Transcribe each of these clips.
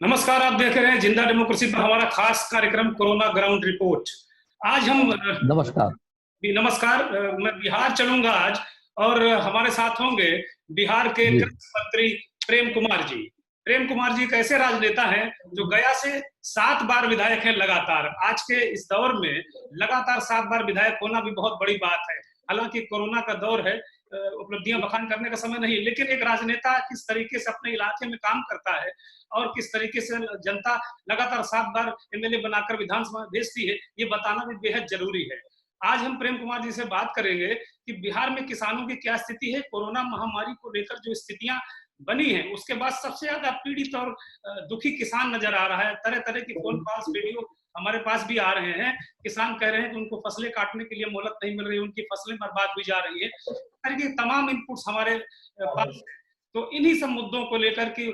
नमस्कार। आप देख रहे हैं जिंदा डेमोक्रेसी पर हमारा खास कार्यक्रम कोरोना ग्राउंड रिपोर्ट। आज हम नमस्कार। नमस्कार। मैं बिहार चलूंगा आज और हमारे साथ होंगे बिहार के जी। कृषि मंत्री प्रेम कुमार जी। प्रेम कुमार जी एक ऐसे राजनेता हैं जो गया से 7 बार विधायक हैं लगातार। आज के इस दौर में लगातार 7 बार विधायक होना भी बहुत बड़ी बात है। हालांकि कोरोना का दौर है, उपलब्धियां बखान करने का समय नहीं, लेकिन एक राजनेता किस तरीके से अपने इलाके में काम करता है और किस तरीके से जनता लगातार 7 बार एमएलए बनाकर विधानसभा भेजती है, ये बताना भी बेहद जरूरी है। आज हम प्रेम कुमार जी से बात करेंगे कि बिहार में किसानों की क्या स्थिति है, कोरोना महामारी को लेकर जो स्थितियां बनी है उसके बाद सबसे ज्यादा पीड़ित और दुखी किसान नजर आ रहा है। तरह तरह की फोन कॉल्स, वीडियो हमारे पास भी आ रहे हैं। किसान कह रहे हैं कि उनको फसलें काटने के लिए मोहलत नहीं मिल रही, उनकी फसलें बर्बाद हुई जा रही है। तरह के तमाम इनपुट्स हमारे पास। तो इन्हीं सब मुद्दों को लेकर के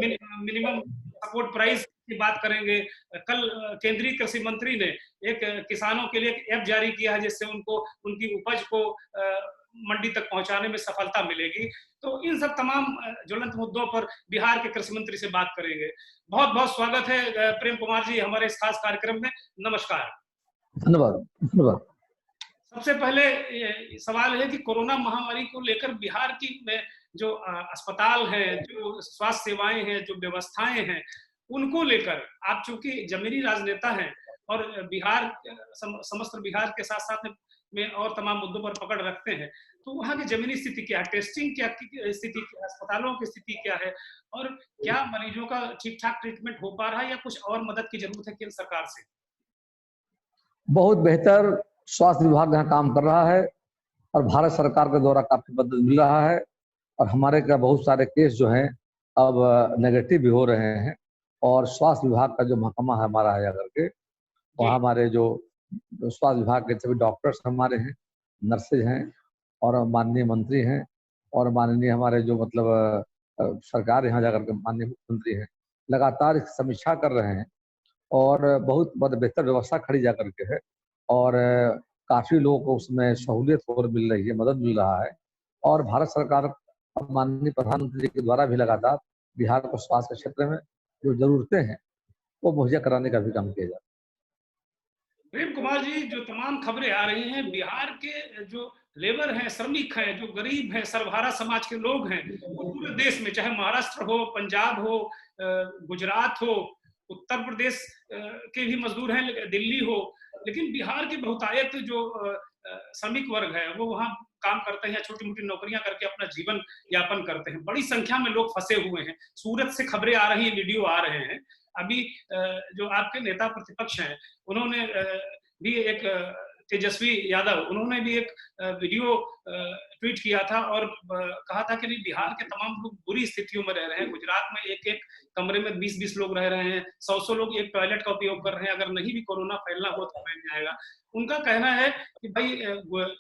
मिनिमम सपोर्ट प्राइस की बात करेंगे। कल केंद्रीय कृषि मंत्री ने एक किसानों के लिए एक ऐप जारी किया है जिससे उनको उनकी उपज को मंडी तक पहुंचाने में सफलता मिलेगी। तो इन सब तमाम ज्वलंत मुद्दों पर बिहार के कृषि मंत्री से बात करेंगे। बहुत बहुत स्वागत है प्रेम कुमार जी हमारे इस खास कार्यक्रम में। नमस्कार। धन्यवाद। धन्यवाद। सबसे पहले सवाल है कि कोरोना महामारी को लेकर बिहार की में जो अस्पताल हैं, जो स्वास्थ्य सेवाएं हैं, जो व्यवस्थाएं हैं, उनको लेकर आप चूंकि जमीनी राजनेता हैं और बिहार समस्त बिहार के साथ साथ में और तमाम मुद्दों पर पकड़ रखते हैं, तो वहाँ की जमीनी स्थिति क्या है, टेस्टिंग क्या स्थिति, अस्पतालों की स्थिति क्या है और क्या मरीजों का ठीक ठाक ट्रीटमेंट हो पा रहा है या कुछ और मदद की जरूरत है केंद्र सरकार से? बहुत बेहतर स्वास्थ्य विभाग यहाँ काम कर रहा है और भारत सरकार के द्वारा काफी मदद मिल रहा है और हमारे का बहुत सारे केस जो हैं अब नेगेटिव भी हो रहे हैं। और स्वास्थ्य विभाग का जो महकमा है हमारा है अगर के वहाँ हमारे जो स्वास्थ्य विभाग के सभी डॉक्टर्स हमारे हैं, नर्सेज हैं और माननीय मंत्री हैं और माननीय हमारे जो सरकार यहाँ जाकर के माननीय मुख्यमंत्री हैं लगातार इसकी समीक्षा कर रहे हैं और बहुत बेहतर व्यवस्था खड़ी जा करके है और काफ़ी लोगों को उसमें सहूलियत और मिल रही है, मदद मिल रहा है। और भारत सरकार माननीय प्रधानमंत्री के द्वारा भी लगातार बिहार को स्वास्थ्य के क्षेत्र में जो जरूरतें हैं वो मुहैया कराने का भी काम किया जाता है। प्रेम कुमार जी, जो तमाम खबरें आ रही हैं, बिहार के जो लेबर हैं, श्रमिक हैं, जो गरीब हैं, सर्वहारा समाज के लोग हैं, वो पूरे देश में, चाहे महाराष्ट्र हो, पंजाब हो, गुजरात हो, उत्तर प्रदेश के भी मजदूर हैं, दिल्ली हो, लेकिन बिहार के बहुतायत जो श्रमिक वर्ग है वो वहाँ काम करते हैं, छोटी मोटी नौकरियां करके अपना जीवन यापन करते हैं। बड़ी संख्या में लोग फंसे हुए हैं। सूरत से खबरें आ रही हैं, वीडियो आ रहे हैं। अभी जो आपके नेता प्रतिपक्ष हैं उन्होंने भी एक तेजस्वी यादव, उन्होंने भी एक वीडियो ट्वीट किया था और कहा था कि नहीं, बिहार के तमाम लोग बुरी स्थितियों में रह रहे हैं। गुजरात में एक एक कमरे में 20-20 लोग रह रहे हैं, 100 लोग एक टॉयलेट का उपयोग कर रहे हैं, अगर नहीं भी कोरोना फैलना हो तो फैल जाएगा। उनका कहना है कि भाई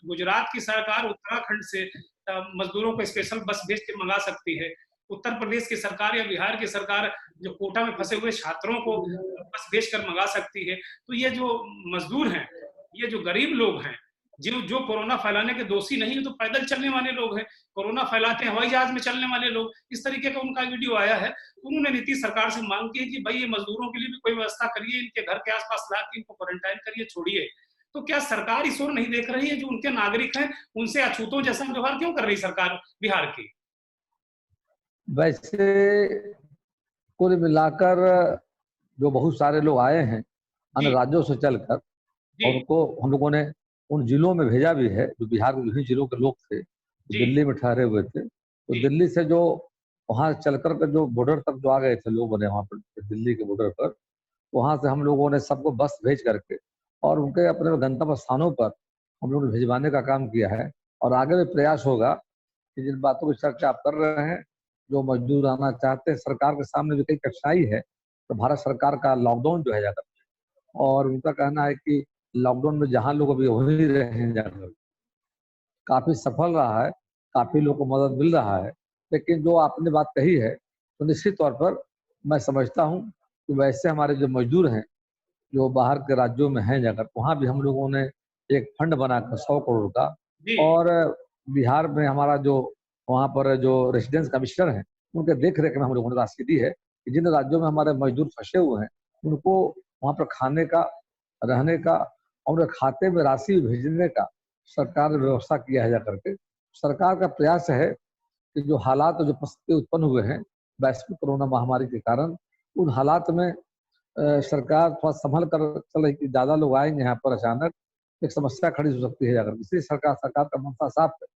गुजरात की सरकार उत्तराखंड से मजदूरों को स्पेशल बस भेज के मंगा सकती है, उत्तर प्रदेश की सरकार या बिहार की सरकार जो कोटा में फंसे हुए छात्रों को बस भेजकर मंगा सकती है। तो ये जो मजदूर हैं, ये जो गरीब लोग हैं, जो जो कोरोना फैलाने के दोषी नहीं है, तो पैदल चलने वाले लोग हैं, कोरोना फैलाते हैं हवाई जहाज में चलने वाले लोग, इस तरीके का उनका वीडियो आया है। उन्होंने नीतीश सरकार से मांग की है कि भाई ये मजदूरों के लिए भी कोई व्यवस्था करिए, इनके घर के आसपास ला के इनको क्वारंटाइन करिए, छोड़िए। तो क्या सरकार इस ओर नहीं देख रही है, जो उनके नागरिक हैं उनसे अछूतों जैसा व्यवहार क्यों कर रही सरकार बिहार की? वैसे कुल मिलाकर जो बहुत सारे लोग आए हैं अन्य राज्यों से चलकर, उनको हम लोगों ने उन जिलों में भेजा भी है जो बिहार के विभिन्न जिलों के लोग थे, तो दिल्ली में ठहरे हुए थे। तो दिल्ली से जो वहाँ चल कर के जो बॉर्डर तक जो आ गए थे लोग बने वहाँ पर दिल्ली के बॉर्डर पर, वहाँ से हम लोगों ने सबको बस भेज करके और उनके अपने गंतव्य स्थानों पर हम लोगों ने भिजवाने का काम किया है। और आगे भी प्रयास होगा कि जिन बातों की चर्चा आप कर रहे हैं, जो मजदूर आना चाहते हैं, सरकार के सामने भी कई कठिनाई है, तो भारत सरकार का लॉकडाउन जो है जाकर, और उनका कहना है कि लॉकडाउन में जहाँ लोग अभी हो ही रहे हैं जाकर काफी सफल रहा है, काफी लोगों को मदद मिल रहा है। लेकिन जो आपने बात कही है तो निश्चित तौर पर मैं समझता हूँ कि वैसे हमारे जो मजदूर हैं जो बाहर के राज्यों में हैं जाकर, वहाँ भी हम लोगों ने एक फंड बनाकर 100 करोड़ का, और बिहार में हमारा जो वहाँ पर जो रेसिडेंस कमिश्नर हैं उनके देख रेख में हम लोगों ने राशि दी है कि जिन राज्यों में हमारे मजदूर फंसे हुए हैं उनको वहां पर खाने का, रहने का और उनके खाते में राशि भेजने का सरकार ने व्यवस्था किया है। जा करके सरकार का प्रयास है कि जो हालात, जो परिस्थिति उत्पन्न हुए हैं वैश्विक कोरोना महामारी के कारण, उन हालात में सरकार थोड़ा संभल कर चल रही कि ज्यादा लोग आएंगे यहाँ पर, अचानक एक समस्या खड़ी हो सकती है जाकर। इसलिए सरकार का मंशा साफ है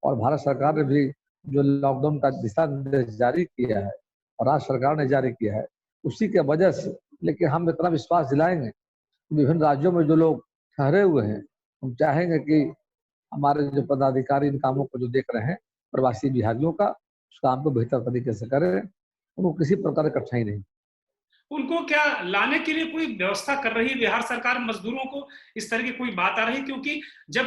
और भारत सरकार ने भी जो लॉकडाउन का दिशा निर्देश जारी किया है और राज्य सरकार ने जारी किया है उसी के वजह से, लेकिन हम इतना विश्वास दिलाएंगे विभिन्न राज्यों में जो लोग ठहरे हुए हैं, हम चाहेंगे कि हमारे जो पदाधिकारी इन कामों को जो देख रहे हैं प्रवासी बिहारियों का, उस काम को बेहतर तरीके से करें, उनको किसी प्रकार की कठिनाई नहीं। उनको क्या लाने के लिए कोई व्यवस्था कर रही है बिहार सरकार? मजदूरों को इस तरह की कोई बात आ रही? क्योंकि जब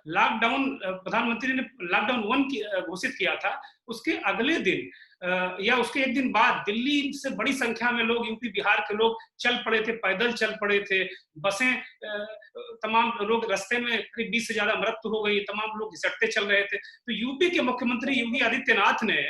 लॉकडाउन, प्रधानमंत्री ने लॉकडाउन 1 घोषित किया था, उसके अगले दिन या उसके एक दिन बाद दिल्ली से बड़ी संख्या में लोग, यूपी बिहार के लोग चल पड़े थे, पैदल चल पड़े थे, बसें, तमाम लोग रास्ते में, करीब 20 से ज्यादा मृत्यु हो गई, तमाम लोग घिसटते चल रहे थे। तो यूपी के मुख्यमंत्री योगी आदित्यनाथ ने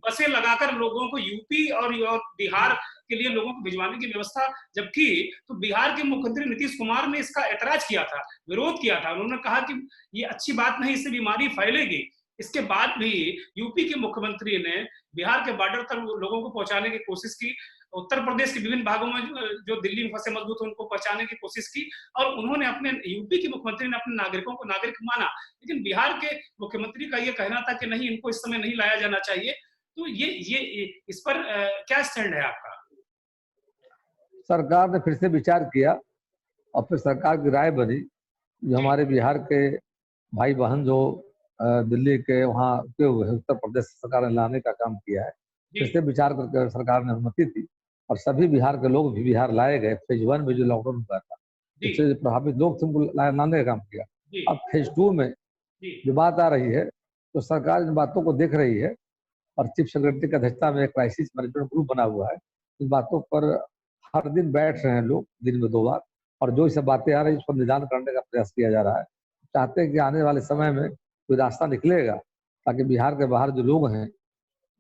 बसें लगाकर लोगों को यूपी और बिहार के लिए लोगों को भिजवाने की व्यवस्था जब की, तो बिहार के मुख्यमंत्री नीतीश कुमार ने इसका ऐतराज किया था, विरोध किया था। उन्होंने कहा कि ये अच्छी बात नहीं, इससे बीमारी फैलेगी। इसके बाद भी यूपी के मुख्यमंत्री ने बिहार के बॉर्डर तक लोगों को पहुंचाने की कोशिश की, उत्तर प्रदेश के विभिन्न भागों में जो दिल्ली में फंसे मजदूर थे उनको पहुंचाने की कोशिश की, और उन्होंने अपने, यूपी के मुख्यमंत्री ने अपने नागरिकों को नागरिक माना। लेकिन बिहार के मुख्यमंत्री का यह कहना था कि नहीं, इनको इस समय नहीं लाया जाना चाहिए। तो ये इस पर क्या स्टैंड है आपका? सरकार ने फिर से विचार किया और फिर सरकार की राय बनी। जो हमारे बिहार के भाई बहन जो दिल्ली के वहाँ रुके हुए हैं, उत्तर प्रदेश सरकार ने लाने का काम किया है। फिर से विचार करके सरकार ने अनुमति दी और सभी बिहार के लोग भी बिहार लाए गए। फेज 1 में जो लॉकडाउन हुआ था उससे प्रभावित लोग थे, उनको लाने का काम किया। अब फेज 2 में जो बात आ रही है तो सरकार इन बातों को देख रही है और चीफ सेक्रेटरी की अध्यक्षता में एक क्राइसिस मैनेजमेंट ग्रुप बना हुआ है। इन बातों पर हर दिन बैठ रहे हैं लोग, दिन में 2 बार, और जो सब बातें आ रही है उस पर निदान करने का प्रयास किया जा रहा है। चाहते हैं कि आने वाले समय में कोई रास्ता निकलेगा ताकि बिहार के बाहर जो लोग हैं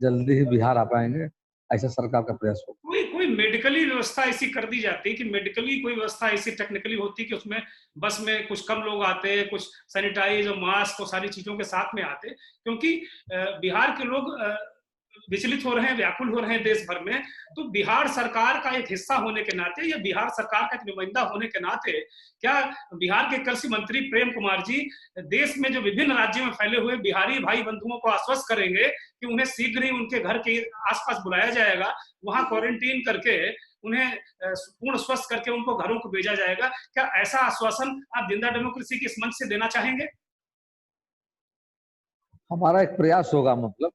जल्दी ही बिहार आ पाएंगे, ऐसा सरकार का प्रयास हो। कोई मेडिकली व्यवस्था ऐसी कर दी जाती कि मेडिकली कोई व्यवस्था ऐसी टेक्निकली होती कि उसमें बस में कुछ कम लोग आते, कुछ सैनिटाइज और मास्क और सारी चीजों के साथ में आते, क्योंकि बिहार के लोग विचलित हो रहे हैं, व्याकुल हो रहे हैं देश भर में। तो बिहार सरकार का एक हिस्सा होने के नाते या बिहार सरकार का एक नुमाइंदा होने के नाते, क्या बिहार के कृषि मंत्री प्रेम कुमार जी देश में जो विभिन्न राज्यों में फैले हुए बिहारी भाई बंधुओं को आश्वस्त करेंगे कि उन्हें शीघ्र ही उनके घर के आसपास बुलाया जाएगा, वहां क्वारंटीन करके उन्हें पूर्ण स्वस्थ करके उनको घरों को भेजा जाएगा? क्या ऐसा आश्वासन आप जिंदा डेमोक्रेसी के इस मंच से देना चाहेंगे? हमारा एक प्रयास होगा, मतलब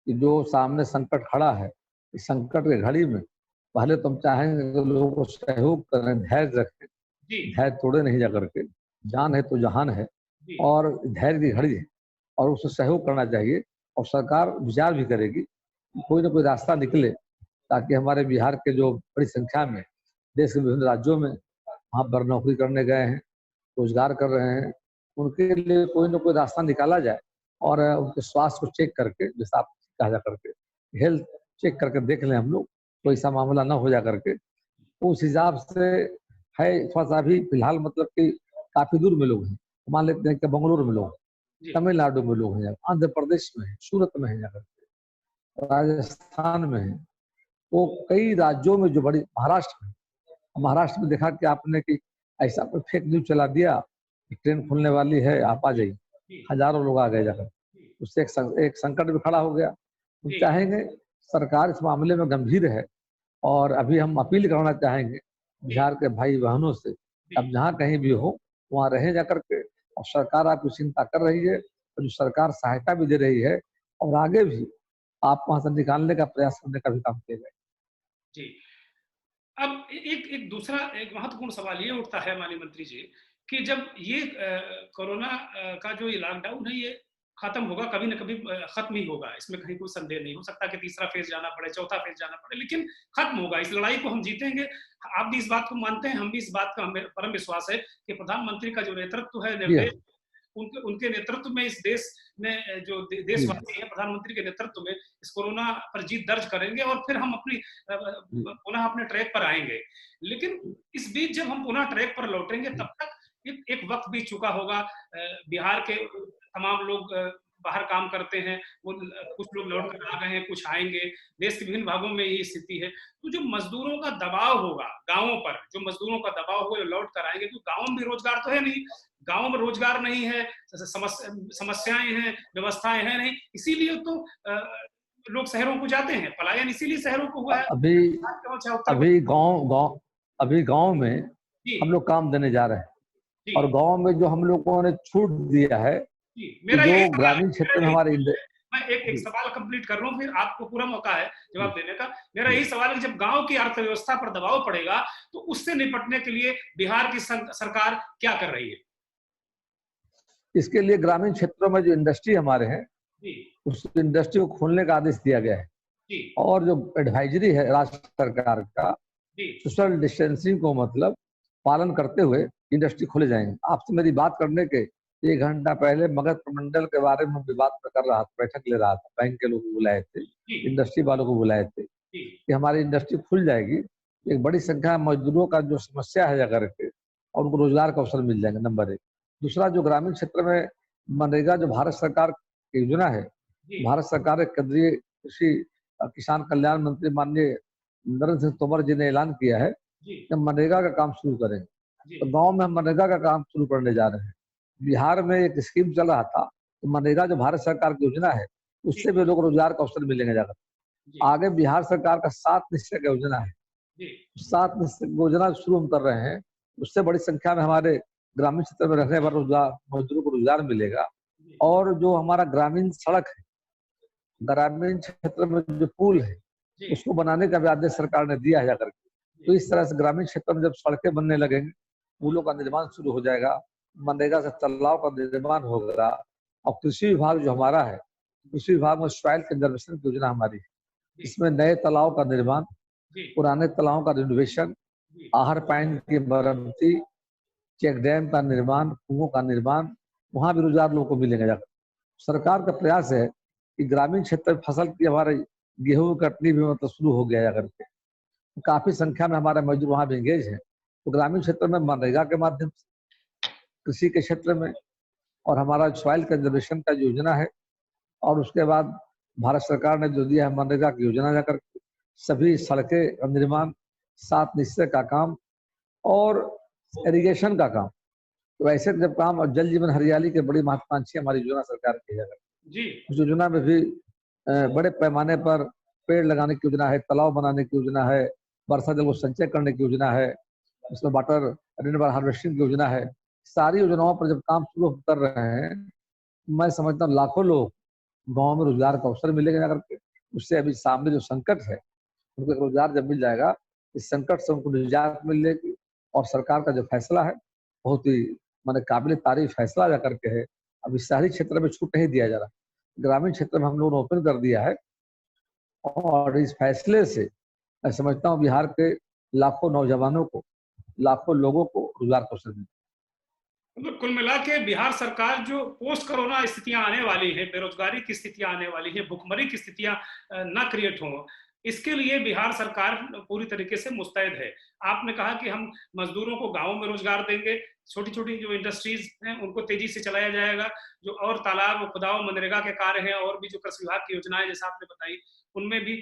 कि जो सामने संकट खड़ा है, इस संकट के घड़ी में पहले तो हम चाहेंगे कि लोगों को सहयोग करें, धैर्य रखें, धैर्य तोड़े नहीं जा करके। जान है तो जहान है और धैर्य की घड़ी है और उससे सहयोग करना चाहिए। और सरकार विचार भी करेगी कोई ना कोई रास्ता निकले ताकि हमारे बिहार के जो बड़ी संख्या में देश के विभिन्न राज्यों में वहाँ पर नौकरी करने गए हैं, रोजगार कर रहे हैं, उनके लिए कोई ना कोई रास्ता निकाला जाए और उनके स्वास्थ्य को चेक करके, जैसा आप कहा जा करके हेल्थ चेक करके देख लें हम लोग, कोई ऐसा मामला ना हो जा करके। उस हिसाब से है थोड़ा सा अभी फिलहाल, मतलब कि काफी दूर में लोग हैं। मान लेते हैं कि बेंगलुरु में लोग, तमिलनाडु में लोग हैं, आंध्र प्रदेश में है, सूरत में है जाकर, राजस्थान में है, तो कई राज्यों में जो बड़ी, महाराष्ट्र में देखा कि आपने कि ऐसा कोई फेक न्यूज चला दिया कि ट्रेन खुलने वाली है, आप आ जाइए, हजारों लोग आ गए जाकर, उससे एक संकट भी खड़ा हो गया। हम चाहेंगे सरकार इस मामले में गंभीर है और अभी हम अपील करना चाहेंगे बिहार के भाई बहनों से, अब जहाँ कहीं भी हो वहाँ रहे जाकर के, और सरकार आपकी चिंता कर रही है और जो सरकार सहायता भी दे रही है और आगे भी आप वहां से निकालने का प्रयास करने का भी काम किया जाए। जी, अब एक दूसरा एक महत्वपूर्ण सवाल ये उठता है माननीय मंत्री जी कि जब ये कोरोना का जो ये लॉकडाउन है ये खत्म होगा, कभी ना कभी खत्म ही होगा, इसमें कहीं कोई संदेह नहीं। हो सकता है कि तीसरा फेज जाना पड़े, चौथा फेज जाना पड़े, लेकिन खत्म होगा। इस लड़ाई को हम जीतेंगे। आप भी इस बात को मानते हैं, हम भी इस बात का, हमें परम विश्वास है कि प्रधानमंत्री का जो नेतृत्व है, निर्देश उनके उनके नेतृत्व में इस देश में जो देशवासी हैं प्रधानमंत्री के नेतृत्व में इस कोरोना पर जीत दर्ज करेंगे और फिर हम अपनी पुनः अपने ट्रैक पर आएंगे। लेकिन इस बीच जब हम पुनः ट्रैक पर लौटेंगे तब तक एक वक्त बीत चुका होगा। बिहार के तमाम लोग बाहर काम करते हैं, वो कुछ लोग लौट कर आ गए हैं, कुछ आएंगे, देश के विभिन्न भागों में ये स्थिति है। तो जो मजदूरों का दबाव होगा गांवों पर, जो मजदूरों का दबाव होगा लौट कर आएंगे, क्योंकि गांव में भी रोजगार तो है नहीं, गांव में रोजगार नहीं है, समस्याएं हैं, व्यवस्थाएं हैं नहीं, इसीलिए तो लोग शहरों को जाते हैं, पलायन इसीलिए शहरों को हुआ है। अभी गांव में हम लोग काम देने जा रहे हैं और गांव में जो हम लोगों ने छूट दिया है, जो ग्रामीण क्षेत्र में हमारे मैं एक सवाल कंप्लीट कर रहा हूँ, फिर आपको पूरा मौका है जवाब देने का। मेरा यही सवाल है, जब गांव की अर्थव्यवस्था पर दबाव पड़ेगा तो उससे निपटने के लिए बिहार की सरकार क्या कर रही है? इसके लिए ग्रामीण क्षेत्रों में जो इंडस्ट्री हमारे हैं उस इंडस्ट्री को खोलने का आदेश दिया गया है और जो एडवाइजरी है राज्य सरकार का, सोशल डिस्टेंसिंग को मतलब पालन करते हुए इंडस्ट्री खोले जाएंगे। आपसे मेरी बात करने के 1 घंटा पहले मगध प्रमंडल के बारे में बात कर रहा था, बैठक ले रहा था, बैंक के लोग बुलाए थे, इंडस्ट्री वालों को बुलाए थे कि हमारी इंडस्ट्री खुल जाएगी, एक बड़ी संख्या मजदूरों का जो समस्या है जाकर के और उनको रोजगार का अवसर मिल जाएंगे, नंबर 1। दूसरा, जो ग्रामीण क्षेत्र में मनरेगा जो भारत सरकार की योजना है, भारत सरकार के केंद्रीय कृषि किसान कल्याण मंत्री माननीय नरेंद्र सिंह तोमर जी ने ऐलान किया है कि मनरेगा का काम शुरू करेंगे। तो गांव में हम मनरेगा का काम शुरू करने जा रहे हैं। बिहार में एक स्कीम चल रहा था, तो मनरेगा जो भारत सरकार की योजना है उससे भी लोग रोजगार का अवसर मिलेंगे जाकर। आगे बिहार सरकार का 7 निश्चय का योजना है, 7 निश्चय योजना शुरू हम कर रहे हैं, उससे बड़ी संख्या में हमारे ग्रामीण क्षेत्र में रहने वाले मजदूरों को रोजगार मिलेगा। और जो हमारा ग्रामीण सड़क है, ग्रामीण क्षेत्र में जो पुल है उसको बनाने का भी आदेश सरकार ने दिया है जाकर के। तो इस तरह से ग्रामीण क्षेत्र में जब सड़कें बनने लगेंगे, पुलों का निर्माण शुरू हो जाएगा, मनरेगा से तालाब का निर्माण होगा। और कृषि विभाग जो हमारा है, कृषि विभाग में सॉइल कंजर्वेशन की योजना हमारी है, इसमें नए तालाब का निर्माण, पुराने तालाबों का रिनोवेशन, आहर पाइन की मरम्मती, चेक डैम का निर्माण, कुओं का निर्माण, वहां भी रोजगार लोगों को मिलेगा जाकर। सरकार का प्रयास है कि ग्रामीण क्षेत्र में फसल की हमारे गेहूं की कटनी भी मतलब शुरू हो गया जाकर के, काफी संख्या में हमारे मजदूर वहां भी एंगेज हैं। तो ग्रामीण क्षेत्र में मनरेगा के माध्यम से, कृषि के क्षेत्र में, और हमारा सॉइल कंजर्वेशन का योजना है, और उसके बाद भारत सरकार ने जो दिया है मनरेगा की योजना जाकर सभी सड़कें का निर्माण, 7 निश्चय का काम और इरिगेशन का काम। तो ऐसे जब काम, और जल जीवन हरियाली के बड़ी महत्वाकांक्षी हमारी योजना सरकार की है जी। उस योजना में भी बड़े पैमाने पर पेड़ लगाने की योजना है, तालाब बनाने की योजना है, वर्षा जल को संचय करने की योजना है, उसमें वाटर रिन्यूएबल हार्वेस्टिंग की योजना है। सारी योजनाओं पर जब काम शुरू कर रहे हैं, मैं समझता हूँ लाखों लोग गाँव में रोजगार का अवसर मिलेगा जाकर के। उससे अभी सामने जो संकट है, उनको रोजगार जब मिल जाएगा, इस संकट से उनको निजात मिलेगी। और सरकार का जो फैसला है बहुत ही माने काबिल तारीफ फैसला जाकर के है। अभी शहरी क्षेत्र में छूट नहीं दिया जा रहा, ग्रामीण क्षेत्र में हम लोगों ने ओपन कर दिया है। और इस फैसले से मैं समझता हूँ बिहार के लाखों नौजवानों को, लाखों लोगों को रोजगार का अवसर मिलेगा। मतलब कुल मिला के बिहार सरकार जो पोस्ट कोरोना स्थितियां आने वाली है, बेरोजगारी की स्थितियां आने वाली है, भुखमरी की स्थितियां ना क्रिएट हो, इसके लिए बिहार सरकार पूरी तरीके से मुस्तैद है। आपने कहा कि हम मजदूरों को गांवों में रोजगार देंगे, छोटी छोटी जो इंडस्ट्रीज हैं उनको तेजी से चलाया जाएगा, जो और तालाब खुदाओ मनरेगा के कार्य हैं और भी जो कृषि विभाग की योजनाएं जैसे आपने बताई उनमें भी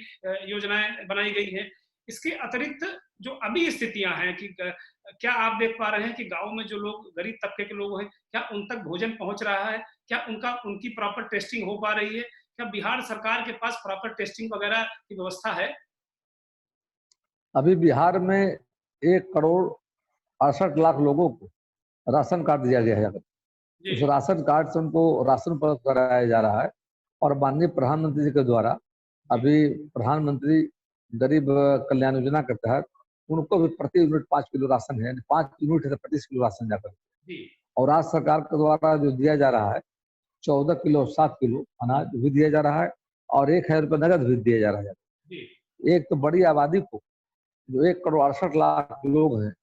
योजनाएं बनाई गई हैं। इसके अतिरिक्त जो अभी स्थितियां हैं कि क्या आप देख पा रहे हैं कि गांव में जो लोग गरीब तबके के लोग हैं, क्या उन तक भोजन पहुंच रहा है, क्या उनकी प्रॉपर टेस्टिंग हो पा रही है, क्या बिहार सरकार के पास प्रॉपर टेस्टिंग वगैरह की व्यवस्था है? अभी बिहार में 1,68,00,000 लोगों को राशन कार्ड दिया गया है। उस राशन कार्ड से उनको राशन उपलब्ध कराया जा रहा है। और माननीय प्रधानमंत्री जी के द्वारा अभी प्रधानमंत्री गरीब कल्याण योजना के तहत उनको भी प्रति यूनिट 5 किलो राशन है, 5 यूनिट है 25 किलो राशन जाकर। और राज्य सरकार के द्वारा जो दिया जा रहा है 14 किलो 7 किलो अनाज भी दिया जा रहा है, और 1,000 रुपये नगद भी दिया जा रहा है। एक तो बड़ी आबादी को, जो 1,68,00,000 लोग हैं,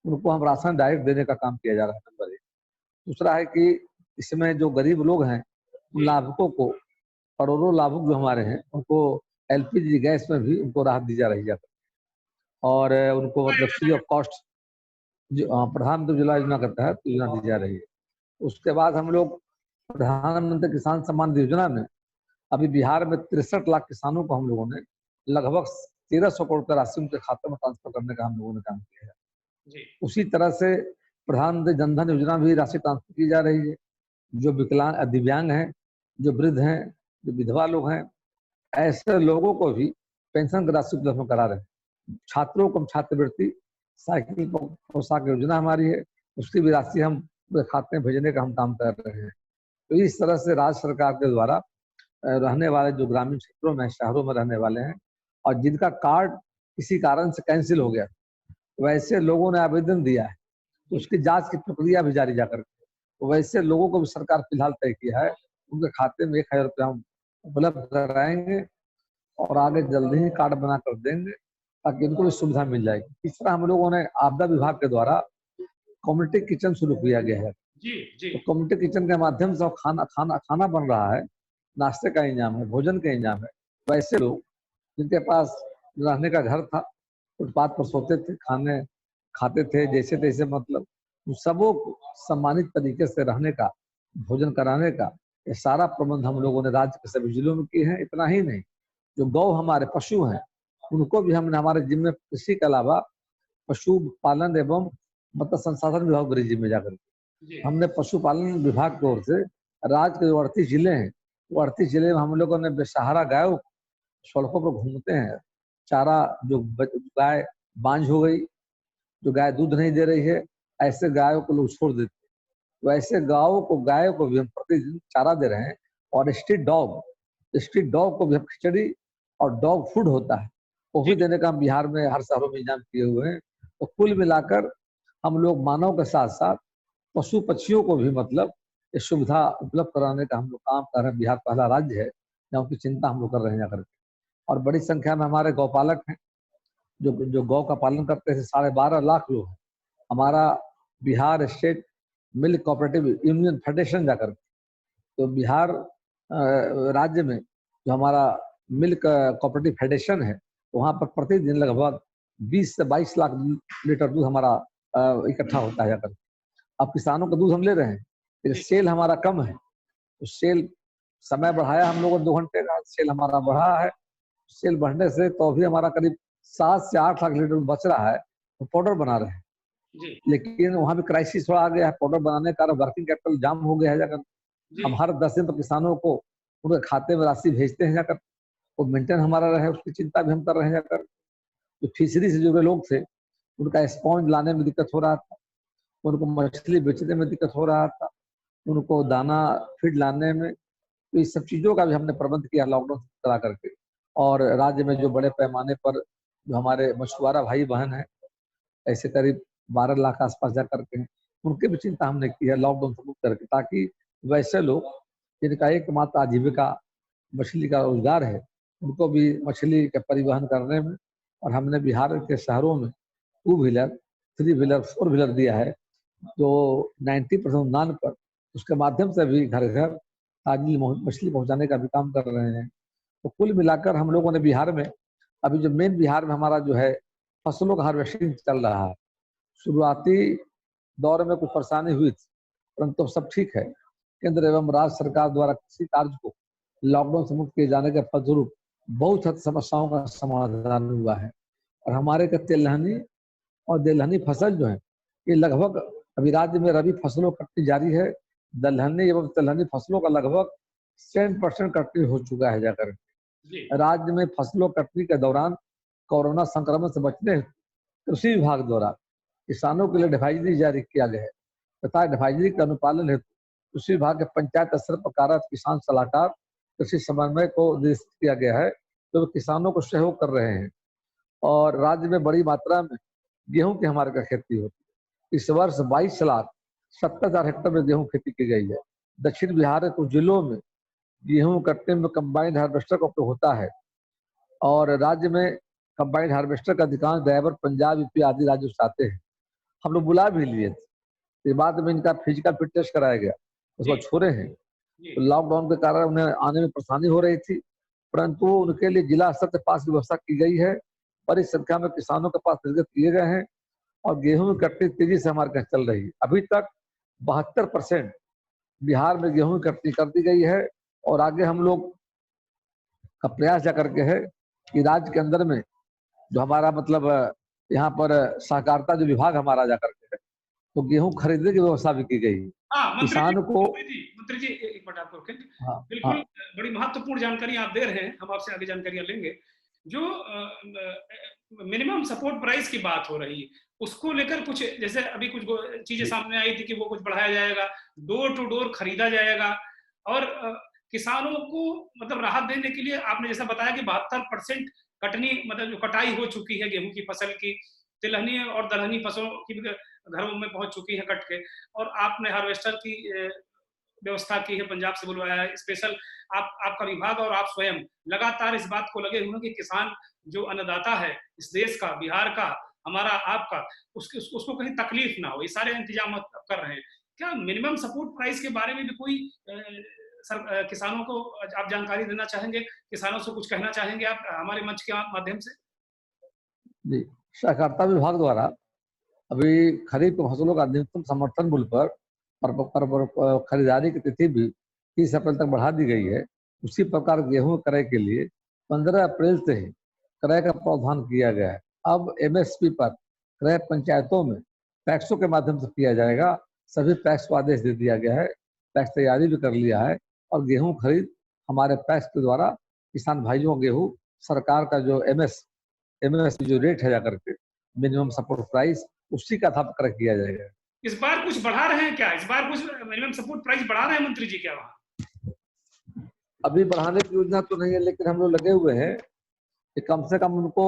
उनको हम राशन डायरेक्ट देने का काम किया जा रहा है, नंबर 1। दूसरा है कि इसमें जो गरीब लोग हैं उन लाभुकों को, करोड़ों लाभुक जो हमारे हैं, उनको एलपीजी गैस में भी उनको राहत दी जा रही है, और उनको मतलब फ्री ऑफ कॉस्ट जो प्रधानमंत्री उज्ज्वला योजना का तहत योजना दी जा रही है। उसके बाद हम लोग प्रधानमंत्री किसान सम्मान योजना में अभी बिहार में 63 लाख किसानों को हम लोगों ने लगभग 1300 करोड़ का राशि उनके खाते में ट्रांसफर करने का हम लोगों ने काम किया है। उसी तरह से प्रधानमंत्री जनधन योजना भी राशि ट्रांसफर की जा रही है। जो विकलांग, दिव्यांग हैं, जो वृद्ध हैं, जो विधवा लोग हैं, ऐसे लोगों को भी पेंशन की राशि उपलब्ध करा रहे हैं। छात्रों को छात्रवृत्ति, साइकिल पोशाक योजना हमारी है, उसकी भी राशि हम खाते में भेजने का हम काम कर रहे हैं। तो इस तरह से राज्य सरकार के द्वारा रहने वाले जो ग्रामीण क्षेत्रों में, शहरों में रहने वाले हैं और जिनका कार्ड किसी कारण से कैंसिल हो गया, वैसे लोगों ने आवेदन दिया है, तो उसकी जांच की प्रक्रिया भी जारी जाकर तो वैसे लोगों को भी सरकार फिलहाल तय किया है, उनके खाते में 1000 रुपया हम उपलब्ध कराएंगे और आगे जल्दी ही कार्ड बना कर देंगे ताकि उनको भी सुविधा मिल जाएगी। इस तरह हम लोगों ने आपदा विभाग के द्वारा कम्युनिटी किचन शुरू किया गया है। तो कम्युनिटी किचन के माध्यम से खाना बन रहा है, नाश्ते का इंतजाम है, भोजन का इंतजाम है। वैसे लोग जिनके पास रहने का घर था, फुटपाथ पर सोते थे, खाने खाते थे जैसे तैसे, मतलब सबों को सम्मानित तरीके से रहने का, भोजन कराने का ये सारा प्रबंध हम लोगों ने राज्य के सभी जिलों में किए हैं। इतना ही नहीं, जो गौ हमारे पशु हैं उनको भी हमने हमारे जिम्मे कृषि के अलावा पशु पालन एवं मतलब संसाधन विभाग के जिम्मे जाकर हमने पशुपालन विभाग की ओर से राज्य के जो 38 जिले हैं, वो 38 जिले में हम लोगों ने बेसहारा गायों सड़कों पर घूमते हैं, चारा, जो गाय बांझ हो गई, जो गाय दूध नहीं दे रही है, ऐसे गायों को लोग छोड़ देते हैं। तो ऐसे गायों को भी हम प्रतिदिन चारा दे रहे हैं। और स्ट्रीट डॉग को भी हम खिचड़ी और डॉग फूड होता है वो भी देने का हम बिहार में हर शहरों में इंतजाम किए हुए हैं। तो कुल मिलाकर हम लोग मानव के साथ साथ पशु पक्षियों को भी मतलब ये सुविधा उपलब्ध कराने का हम लोग काम कर रहे हैं। बिहार पहला राज्य है जहाँ की चिंता हम लोग कर रहे हैं जाकर। और बड़ी संख्या में हमारे गौपालक हैं जो गौ का पालन करते हैं, 12.5 लाख लोग हैं। हमारा Bihar state milk cooperative union federation जाकर, तो बिहार राज्य में जो हमारा मिल्क कोऑपरेटिव फेडरेशन है, वहाँ पर प्रतिदिन लगभग 20 से 22 लाख लीटर दूध हमारा इकट्ठा होता है जाकर। अब किसानों का दूध हम ले रहे हैं, लेकिन सेल हमारा कम है, तो सेल समय बढ़ाया हम लोगों ने 2 घंटे का, सेल हमारा बढ़ा है। सेल बढ़ने से तो अभी हमारा करीब 7 से 8 लाख लीटर बच रहा है, तो पाउडर बना रहे हैं। लेकिन वहाँ भी क्राइसिस थोड़ा आ गया है, पाउडर बनाने का वर्किंग कैपिटल जाम हो गया है जाकर। हम हर 10 दिन तो किसानों को उनके खाते में राशि भेजते हैं जाकर, वो मेंटेन हमारा रहे उसकी चिंता भी हम कर रहे हैं जाकर। जो फिशरी से जुड़े लोग थे उनका स्पॉन्ज लाने में दिक्कत हो रहा था, उनको मछली बेचने में दिक्कत हो रहा था, उनको दाना फीड लाने में, तो इस सब चीज़ों का भी हमने प्रबंध किया लॉकडाउन करा करके। और राज्य में जो बड़े पैमाने पर जो हमारे मछुआरा भाई बहन हैं, ऐसे करीब 12 लाख आसपास जा करके, उनकी भी चिंता हमने की है लॉकडाउन से मुक्त करके, ताकि वैसे लोग जिनका एकमात्र आजीविका मछली का रोजगार है, उनको भी मछली का परिवहन करने में। और हमने बिहार के शहरों में 2 व्हीलर, 3 व्हीलर, 4 व्हीलर दिया है, जो 90% अनुदान पर, उसके माध्यम से भी घर घर ताजी मछली पहुंचाने का भी काम कर रहे हैं। तो कुल मिलाकर हम लोगों ने बिहार में अभी जो मेन बिहार में हमारा जो है फसलों का हार्वेस्टिंग चल रहा है। शुरुआती दौर में कुछ परेशानी हुई थी, परंतु सब ठीक है। केंद्र एवं राज्य सरकार द्वारा किसी कार्य को लॉकडाउन से मुक्त किए जाने के फलस्वरूप बहुत हद समस्याओं का समाधान हुआ है। और हमारे का तिलहनी और दलहनी फसल जो है, ये लगभग अभी राज्य में रबी फसलों कटनी जारी है। दलहनी एवं तिलहनी फसलों का लगभग 100% कटनी हो चुका है जाकर। राज्य में फसलों कटनी के दौरान कोरोना संक्रमण से बचने कृषि विभाग द्वारा किसानों के लिए एडवाइजरी जारी किया गया है, तथा एडवाइजरी के अनुपालन हेतु कृषि विभाग के पंचायत स्तर पर कार्यरत किसान सलाहकार कृषि समन्वय को निर्देशित किया गया है, जो किसानों को सहयोग कर रहे हैं। और राज्य में बड़ी मात्रा में गेहूं की हमारे का खेती होती है। इस वर्ष 22,70,000 हेक्टेयर में गेहूं खेती की गई है। दक्षिण बिहार के कुछ जिलों में गेहूं कटने में कंबाइंड हार्वेस्टर का उपयोग होता है। और राज्य में कंबाइंड हार्वेस्टर का अधिकांश ड्राइवर पंजाब, यूपी आदि राज्यों से आते हैं। हम लोग बुला भी लिए थे, बाद में इनका फिजिकल फिटनेस कराया गया, उसको छोड़े हैं। जी, तो लॉकडाउन के कारण उन्हें आने में परेशानी हो रही थी, परंतु उनके लिए जिला स्तर से पास की व्यवस्था की गई है। बड़ी संख्या में किसानों के पास निर्गत किए गए हैं और गेहूं की कटनी तेजी से हमारे यहाँ चल रही है। अभी तक 72% बिहार में गेहूं की कटनी कर दी गई है और आगे हम लोग का प्रयास जा करके है कि राज्य के अंदर में जो हमारा मतलब यहाँ पर सहकारिता जो विभाग हमारा जा करके है, तो गेहूं खरीदने की व्यवस्था भी की गई है। हाँ किसान को मंत्री जी एक मिनट आपको रोकेंगे। हाँ बिल्कुल हाँ बड़ी महत्वपूर्ण जानकारी आप दे रहे हैं, हम आपसे आगे जानकारियां लेंगे। जो मिनिमम सपोर्ट प्राइस की बात हो रही है, उसको लेकर कुछ जैसे अभी कुछ चीजें सामने आई थी कि वो कुछ बढ़ाया जाएगा, डोर टू डोर खरीदा जाएगा और किसानों को मतलब राहत देने के लिए आपने जैसा बताया कि 72% कटनी मतलब जो कटाई हो चुकी है गेहूं की फसल की, तिलहनी और दलहनी फसलों की भी घरों में पहुंच चुकी है कट के, और आपने हार्वेस्टर की व्यवस्था की है, पंजाब से बुलवाया है स्पेशल। आपका विभाग और आप स्वयं लगातार इस बात को लगे हुए हैं कि किसान जो अन्नदाता है इस देश का, बिहार का, हमारा आपका, उसको कहीं तकलीफ ना हो, ये सारे इंतजाम आप कर रहे हैं। क्या मिनिमम सपोर्ट प्राइस के बारे में भी कोई किसानों को आप जानकारी देना चाहेंगे, किसानों से कुछ कहना चाहेंगे आप हमारे मंच के माध्यम से? जी, सहकारिता विभाग द्वारा अभी खरीफ फसलों का न्यूनतम समर्थन मूल्य पर खरीदारी की तिथि भी 30 अप्रैल तक बढ़ा दी गई है। उसी प्रकार गेहूं क्रय के लिए 15 अप्रैल से ही क्रय का प्रावधान किया गया है। अब एमएसपी पर क्रय पंचायतों में पैक्सों के माध्यम से किया जाएगा। सभी पैक्स को आदेश दे दिया गया है, पैक्स तैयारी भी कर लिया है और गेहूं खरीद हमारे पैक्स के द्वारा किसान भाइयों को गेहूं सरकार का जो एमएसपी जो रेट है जाकर के मिनिमम सपोर्ट प्राइस उसी का था क्रय किया जाएगा। इस बार कुछ बढ़ा रहे हैं क्या? इस बार कुछ मिनिमम सपोर्ट प्राइस बढ़ा रहे हैं मंत्री जी क्या वहाँ? अभी बढ़ाने की योजना तो नहीं है, लेकिन हम लोग लगे हुए हैं कि कम से कम उनको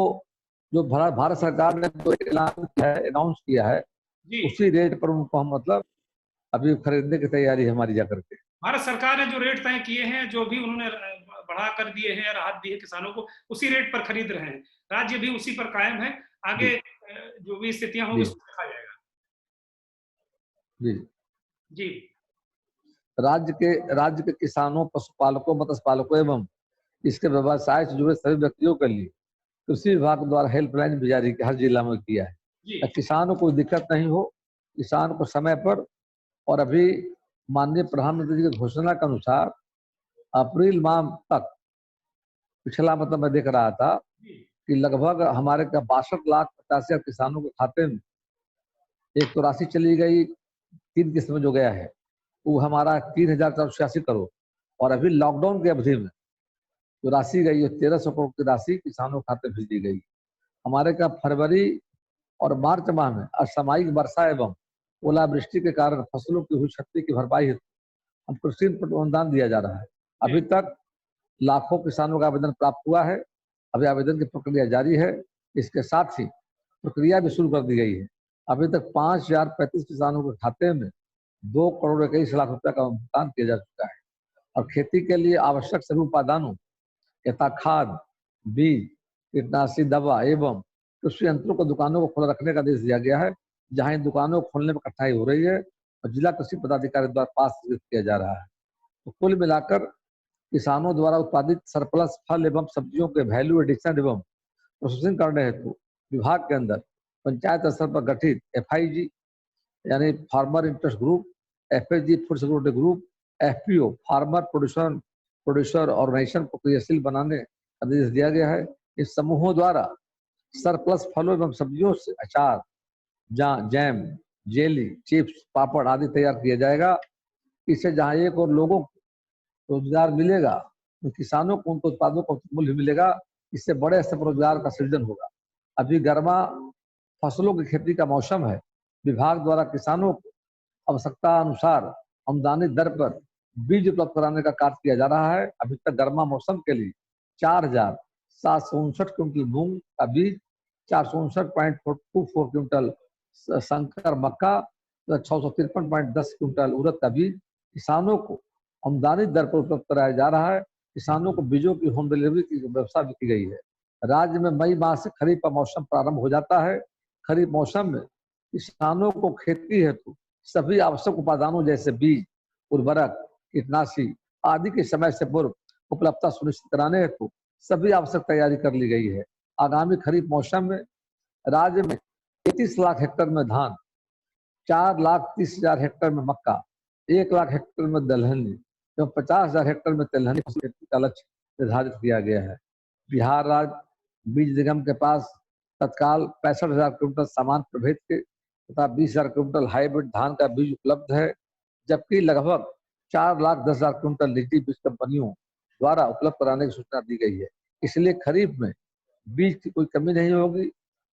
जो भारत सरकार ने जो अनाउंस किया है जी, उसी रेट पर उनको हम मतलब अभी खरीदने की तैयारी है हमारी जाकर के। भारत सरकार ने जो रेट तय किए हैं, जो भी उन्होंने बढ़ा कर दिए हैं, राहत दी है किसानों को, उसी रेट पर खरीद रहे हैं। राज्य भी उसी पर कायम है। आगे जो भी स्थितियां होंगी जी उसको देखा जाएगा। जी। जी, राज्य के किसानों, पशुपालकों, मत्स्य पालकों एवं इसके व्यवसाय से जुड़े सभी व्यक्तियों के लिए कृषि विभाग द्वारा हेल्पलाइन भी जारी हर जिला में किया है। जी, किसानों को दिक्कत नहीं हो, किसान को समय पर, और अभी माननीय प्रधानमंत्री जी की घोषणा के अनुसार अप्रैल माह तक पिछला मतलब मैं देख रहा था जी, कि लगभग हमारे 62,85,000 किसानों के खाते में एक तो राशि चली गई 3 किस्त में जो गया है वो हमारा 3,486 करोड़, और अभी लॉकडाउन की अवधि में जो राशि गई है 1,300 करोड़ की राशि किसानों के खाते भेज दी गई। हमारे फरवरी और मार्च माह में असामयिक वर्षा एवं ओलावृष्टि के कारण फसलों की हुई क्षति की भरपाई हेतु हम कृषि अनुदान दिया जा रहा है। अभी तक लाखों किसानों का आवेदन प्राप्त हुआ है। अभी आवेदन की प्रक्रिया जारी है। इसके साथ ही प्रक्रिया भी शुरू कर दी गई है। अभी तक 5,035 किसानों के खाते में 2,21,00,000 रुपए का भुगतान किया जा चुका है और खेती के लिए आवश्यक सभी उपादानों यथा खाद, बीज, कीटनाशी दवा एवं कृषि यंत्रों को दुकानों को खुला रखने का आदेश दिया गया है। जहां इन दुकानों को खोलने में कठिनाई हो रही है और जिला कृषि पदाधिकारी द्वारा पास किया जा रहा है। तो कुल मिलाकर किसानों द्वारा उत्पादित सरप्लस फल एवं सब्जियों के वैल्यू एडिशन एवं प्रोसेसिंग करने हेतु विभाग के अंदर पंचायत स्तर पर गठित FIG यानी farmer interest group, FSG food security group, FPO farmer producer organisation को क्रियाशील बनाने का आदेश दिया गया है। इस समूहों द्वारा सरप्लस फलों एवं सब्जियों से अचार, जैम, जेली, चिप्स, पापड़ आदि तैयार किया जाएगा। इससे जहाँ एक और लोगों को रोजगार मिलेगा तो किसानों को उनके उत्पादों को मूल्य मिलेगा। इससे बड़े स्तर पर रोजगार का सृजन होगा। अभी गर्मा फसलों की खेती का मौसम है। विभाग द्वारा किसानों को आवश्यकता अनुसार आमदनी दर पर बीज उपलब्ध कराने का कार्य किया जा रहा है। अभी तक गर्मा मौसम के लिए 4,759 क्विंटल मूंग का बीज, 459.24 क्विंटल संकर मक्का, 653.10 क्विंटल उड़द का बीज किसानों को आमदनी दर पर उपलब्ध कराया जा रहा है। किसानों को बीजों की होम डिलीवरी की व्यवस्था भी की गई है। राज्य में मई माह से खरीफ का मौसम प्रारंभ हो जाता है। खरीफ मौसम में किसानों को खेती हेतु सभी आवश्यक उपादानों जैसे बीज, उर्वरक, कीटनाशी आदि के समय से पूर्व उपलब्धता सुनिश्चित कराने हेतु सभी आवश्यक तैयारी कर ली गई है। आगामी खरीफ मौसम में राज्य में 33 लाख हेक्टेयर में धान, 4,30,000 हेक्टेयर में मक्का, 1 लाख हेक्टेयर में दलहनी एवं 50,000 हेक्टेयर में तिलहनी फसल खेती का लक्ष्य निर्धारित किया गया है। बिहार राज्य बीज निगम के पास तत्काल 65,000 क्विंटल सामान्य प्रभेद के तथा 20,000 क्विंटल हाइब्रिड धान का बीज उपलब्ध है, जबकि लगभग 4,10,000 क्विंटल निजी बीज कंपनियों द्वारा उपलब्ध कराने की सूचना दी गई है। इसलिए खरीफ में बीज की कोई कमी नहीं होगी,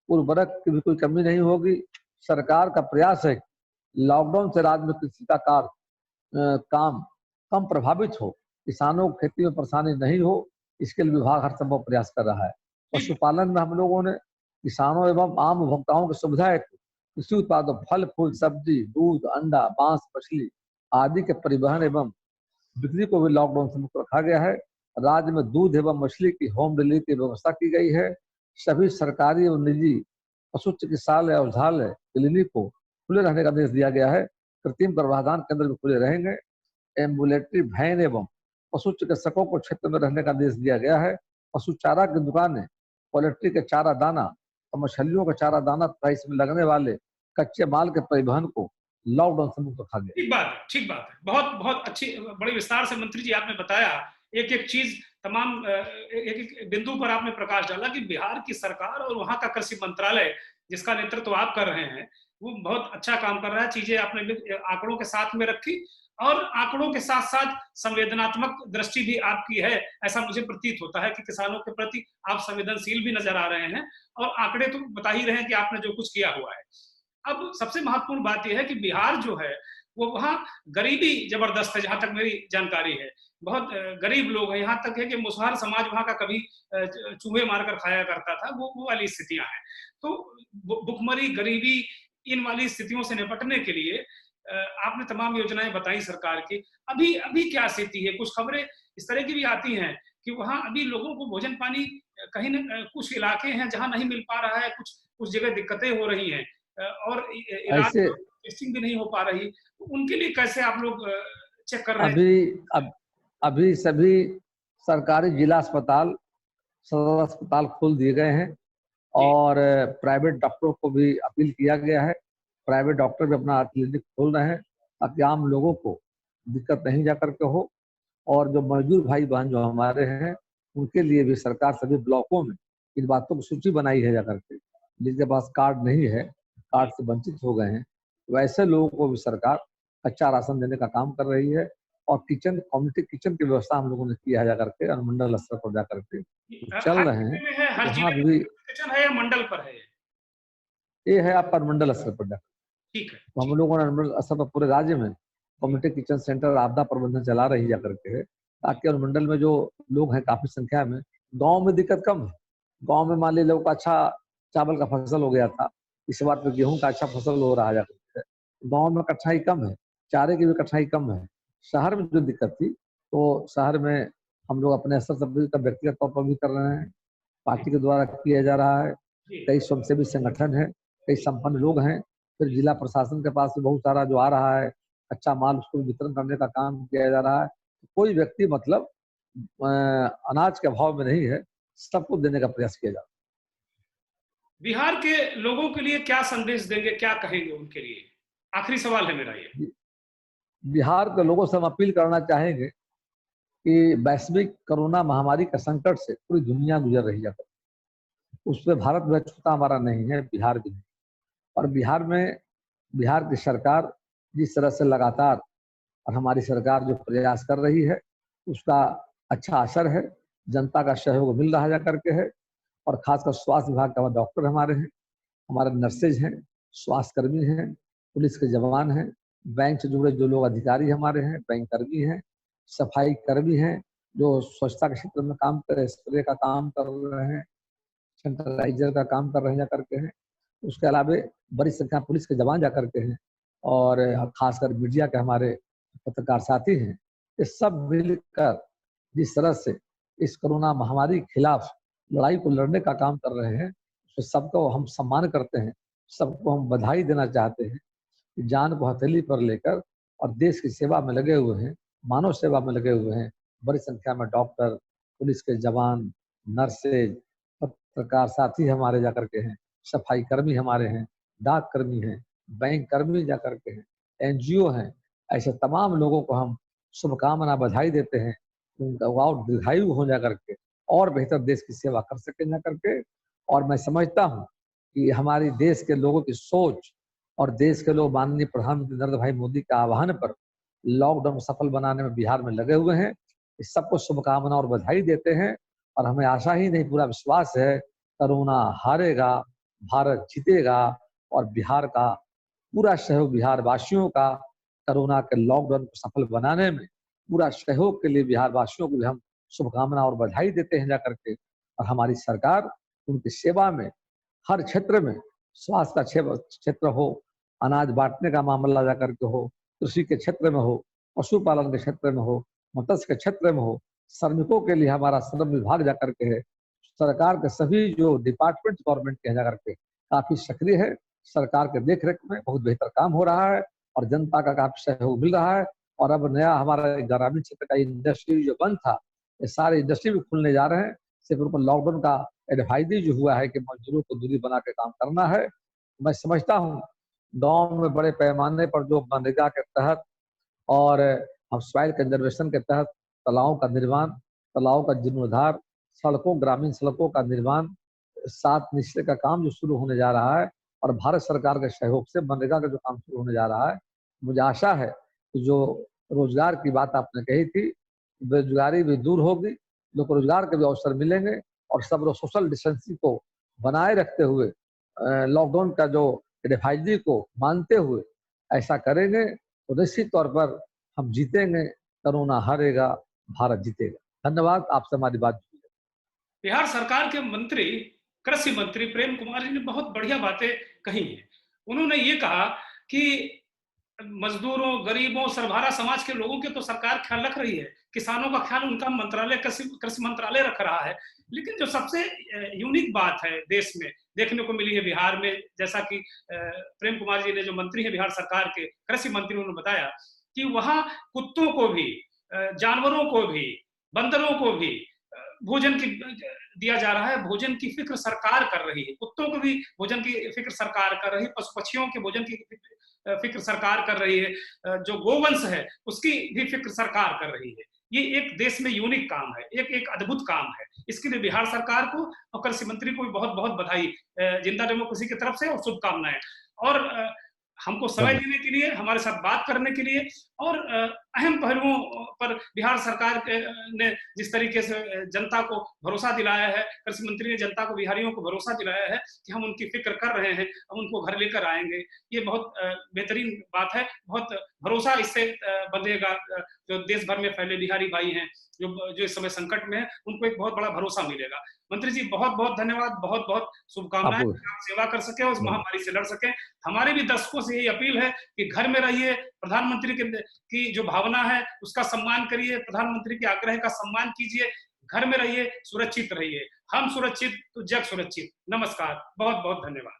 उर्वरक की भी कोई कमी नहीं होगी। सरकार का प्रयास है लॉकडाउन से राज्य में कृषि का काम कम प्रभावित हो, किसानों को खेती में परेशानी नहीं हो, इसके लिए विभाग हर संभव प्रयास कर रहा है। पशुपालन में हम लोगों ने किसानों एवं आम उपभोक्ताओं की सुविधा हेतु कृषि उत्पादों फल फूल सब्जी दूध अंडा मांस मछली आदि के परिवहन एवं बिक्री को भी लॉकडाउन से मुक्त रखा गया है। राज्य में दूध एवं मछली की होम डिलीवरी की व्यवस्था की गई है। सभी सरकारी और निजी पशु चिकित्सालय और औषधालय क्लिनिक को खुले रहने का निर्देश दिया गया है। कृत्रिम गर्भाधान केंद्र भी खुले रहेंगे। एम्बुलेटरी वैन एवं पशु चिकित्सकों को क्षेत्र में रहने का निर्देश दिया गया है। पशु चारा की दुकानें, पोल्ट्री के चारा दाना और मछलियों का चारा दाना तथा इसमें लगने वाले कच्चे माल के परिवहन को लॉकडाउन से मुक्त रखा गया। ठीक बात है, ठीक बात है। बहुत बहुत अच्छी, बड़े विस्तार से मंत्री जी आपने बताया, एक एक चीज तमाम एक एक बिंदु पर आपने प्रकाश डाला कि बिहार की सरकार और वहां का कृषि मंत्रालय जिसका नेतृत्व आप कर रहे हैं वो बहुत अच्छा काम कर रहा है। चीजें आपने आंकड़ों के साथ में रखी और आंकड़ों के साथ साथ संवेदनात्मक दृष्टि भी आपकी है। ऐसा मुझे प्रतीत होता है कि किसानों के प्रति आप संवेदनशील भी नजर आ रहे हैं और आंकड़े तो बता ही रहे हैं कि आपने जो कुछ किया हुआ है। अब सबसे महत्वपूर्ण बात यह है कि बिहार जो है वो वहाँ गरीबी जबरदस्त है, जहां तक मेरी जानकारी है। बहुत गरीब लोग हैं, यहाँ तक है कि मुसहर समाज वहाँ का कभी चूहे मारकर खाया करता था, वो वाली स्थितियां हैं। तो भुखमरी गरीबी इन वाली स्थितियों से निपटने के लिए आपने तमाम योजनाएं बताई सरकार की। अभी अभी क्या स्थिति है? कुछ खबरें इस तरह की भी आती हैं कि वहाँ अभी लोगों को भोजन पानी कहीं न कुछ इलाके हैं जहां नहीं मिल पा रहा है, कुछ जगह दिक्कतें हो रही हैं और इलाज ऐसे टेस्टिंग भी नहीं हो पा रही। उनके लिए कैसे आप लोग चेक कर रहे हैं? अभी सभी सरकारी जिला अस्पताल, सदर अस्पताल खोल दिए गए हैं और प्राइवेट डॉक्टरों को भी अपील किया गया है। प्राइवेट डॉक्टर भी अपना क्लिनिक खोल रहे हैं ताकि आम लोगों को दिक्कत नहीं जा करके हो। और जो मजदूर भाई बहन जो हमारे हैं उनके लिए भी सरकार सभी ब्लॉकों में इन बातों की सूची बनाई है जाकर के, जिनके पास कार्ड नहीं है, कार्ड से वंचित हो गए हैं, वैसे लोगों को भी सरकार अच्छा राशन देने का काम कर रही है। और किचन, कम्युनिटी किचन की व्यवस्था हम लोगों ने किया है जाकर के, अनुमंडल स्तर पर जाकर के चल रहे हैं। हर वहाँ जिले भी में किचन है या मंडल पर है? ये है आपका अनुमंडल स्तर पर जाकर। ठीक है। तो हम लोगों ने अनुमंडल स्तर पर पूरे राज्य में कम्युनिटी किचन सेंटर आपदा प्रबंधन चला रही जाकर के, ताकि अनुमंडल में जो लोग हैं काफी संख्या में, गाँव में दिक्कत कम है। गाँव में मान लीजिए लोगों का अच्छा चावल का फसल हो गया था, इस बार तो गेहूं का अच्छा फसल हो रहा है जाकर के, गाँव में कठिनाई कम है, चारे की भी कठिनाई कम है। शहर में जो दिक्कत थी तो शहर में हम लोग अपने स्तर से व्यक्तिगत तौर पर भी कर रहे हैं, पार्टी के द्वारा किया जा रहा है। कई स्वयंसेवी संगठन है, कई संपन्न लोग हैं, फिर जिला प्रशासन के पास भी बहुत सारा जो आ रहा है अच्छा माल, उसको वितरण करने का काम किया जा रहा है। कोई व्यक्ति मतलब अनाज के अभाव में नहीं है, सबको देने का प्रयास किया जा रहा है। बिहार के लोगों के लिए क्या संदेश देंगे, क्या कहेंगे उनके लिए? आखिरी सवाल है मेरा ये। बिहार के लोगों से हम अपील करना चाहेंगे कि वैश्विक कोरोना महामारी का संकट से पूरी दुनिया गुजर रही है, उस पर भारत में छूता हमारा नहीं है, बिहार भी नहीं। और बिहार की सरकार जिस तरह से लगातार और हमारी सरकार जो प्रयास कर रही है उसका अच्छा असर है, जनता का सहयोग मिल रहा जा करके है। और खासकर स्वास्थ्य विभाग के डॉक्टर हमारे हैं, हमारे नर्सेज हैं, स्वास्थ्य कर्मी हैं, पुलिस के जवान हैं, बैंक से जुड़े जो लोग अधिकारी हमारे हैं, बैंक कर्मी हैं, सफाई कर्मी हैं जो स्वच्छता के क्षेत्र में काम कर रहे हैं, स्प्रे का काम कर रहे हैं, सैनिटाइजर का काम कर रहे हैं जा करके हैं। उसके अलावा बड़ी संख्या पुलिस के जवान जा करके हैं और खासकर मीडिया के हमारे पत्रकार साथी हैं। ये सब मिलकर जिस तरह से इस कोरोना महामारी के खिलाफ लड़ाई को लड़ने का काम कर रहे हैं, तो सबको हम सम्मान करते हैं, सबको हम बधाई देना चाहते हैं कि जान को हथेली पर लेकर और देश की सेवा में लगे हुए हैं, मानव सेवा में लगे हुए हैं। बड़ी संख्या में डॉक्टर, पुलिस के जवान, नर्सेज, पत्रकार साथी हमारे जाकर के हैं, सफाई कर्मी हमारे हैं, डाक कर्मी हैं, बैंक कर्मी जाकर के हैं, एनजीओ हैं। ऐसे तमाम लोगों को हम शुभकामना बधाई देते हैं, उनका और दीर्घायु हो जा करके और बेहतर देश की सेवा कर सके जा करके। और मैं समझता हूँ कि हमारी देश के लोगों की सोच और देश के लोग माननीय प्रधानमंत्री नरेंद्र भाई मोदी के आह्वान पर लॉकडाउन सफल बनाने में बिहार में लगे हुए हैं। इस सबको शुभकामना और बधाई देते हैं और हमें आशा ही नहीं, पूरा विश्वास है, कोरोना हारेगा, भारत जीतेगा और बिहार का पूरा सहयोग, बिहार वासियों का कोरोना के लॉकडाउन को सफल बनाने में पूरा सहयोग के लिए बिहार वासियों को भी हम शुभकामना और बधाई देते हैं जाकर के। और हमारी सरकार उनकी सेवा में हर क्षेत्र में, स्वास्थ्य का क्षेत्र हो, अनाज बांटने का मामला जाकर के हो, कृषि के क्षेत्र में हो, पशुपालन के क्षेत्र में हो, मत्स्य के क्षेत्र में हो, श्रमिकों के लिए हमारा श्रम विभाग जाकर के है। सरकार के सभी जो डिपार्टमेंट गवर्नमेंट के जाकर के काफी सक्रिय है। सरकार के देखरेख में बहुत बेहतर काम हो रहा है और जनता का काफी सहयोग मिल रहा है। और अब नया हमारा ग्रामीण क्षेत्र का इंडस्ट्री जो बंद था, ये सारे इंडस्ट्री भी खुलने जा रहे हैं। सिर्फ ऊपर लॉकडाउन का एडवाइजरी जो हुआ है कि मजदूरों को दूरी बना के काम करना है। मैं समझता हूँ गांव में बड़े पैमाने पर जो मनरेगा के तहत और हम सॉइल कंजर्वेशन के तहत तालाबों का निर्माण, तालाबों का जीर्णोद्धार, सड़कों, ग्रामीण सड़कों का निर्माण, 7 निश्चय का काम जो शुरू होने जा रहा है और भारत सरकार के सहयोग से मनरेगा का जो काम शुरू होने जा रहा है, मुझे आशा है कि जो रोजगार की बात आपने कही थी, बेरोजगारी भी दूर होगी, लोग रोजगार के भी अवसर मिलेंगे और सब लोग सोशल डिस्टेंसिंग को बनाए रखते हुए, लॉकडाउन का जो एडवाइजरी को मानते हुए ऐसा करेंगे तो निश्चित तौर पर हम जीतेंगे, कोरोना हारेगा, भारत जीतेगा। धन्यवाद, आपसे हमारी बात। बिहार सरकार के मंत्री, कृषि मंत्री प्रेम कुमार जी ने बहुत बढ़िया बातें कही हैं। उन्होंने ये कहा कि मजदूरों, गरीबों, सर्वहारा समाज के लोगों के तो सरकार ख्याल रख रही है, किसानों का ख्याल उनका मंत्रालय, कृषि मंत्रालय रख रहा है। लेकिन जो सबसे यूनिक बात है देश में देखने को मिली है बिहार में, जैसा कि प्रेम कुमार जी ने, जो मंत्री है बिहार सरकार के कृषि मंत्री, उन्होंने बताया कि वहां कुत्तों को भी, जानवरों को भी, बंदरों को भी भोजन की दिया जा रहा है। भोजन की फिक्र सरकार कर रही है, कुत्तों को भी भोजन की फिक्र सरकार कर रही है, पशु पक्षियों के भोजन की फिक्र सरकार कर रही है, जो गोवंश है उसकी भी फिक्र सरकार कर रही है। ये एक देश में यूनिक काम है, एक अद्भुत काम है। इसके लिए बिहार सरकार को और कृषि मंत्री को भी बहुत बहुत बधाई, जिंदा डेमोक्रेसी की तरफ से, और शुभकामनाएं। और हमको समय देने के लिए, हमारे साथ बात करने के लिए, और अहम पहलुओं पर बिहार सरकार ने जिस तरीके से जनता को भरोसा दिलाया है, कृषि मंत्री ने जनता को, बिहारियों को भरोसा दिलाया है कि हम उनकी फिक्र कर रहे हैं, हम उनको घर लेकर आएंगे, ये बहुत बेहतरीन बात है। बहुत भरोसा इससे बंधेगा। जो देश भर में फैले बिहारी भाई हैं, जो इस समय संकट में है, उनको एक बहुत बड़ा भरोसा मिलेगा। मंत्री जी, बहुत बहुत धन्यवाद, बहुत बहुत शुभकामनाएं, आप सेवा कर सके और उस महामारी से लड़ सके। हमारे भी दर्शकों से यही अपील है कि घर में रहिए, प्रधानमंत्री की जो भावना है उसका सम्मान करिए, प्रधानमंत्री के आग्रह का सम्मान कीजिए, घर में रहिए, सुरक्षित रहिए। हम सुरक्षित तो जग सुरक्षित। नमस्कार, बहुत बहुत धन्यवाद।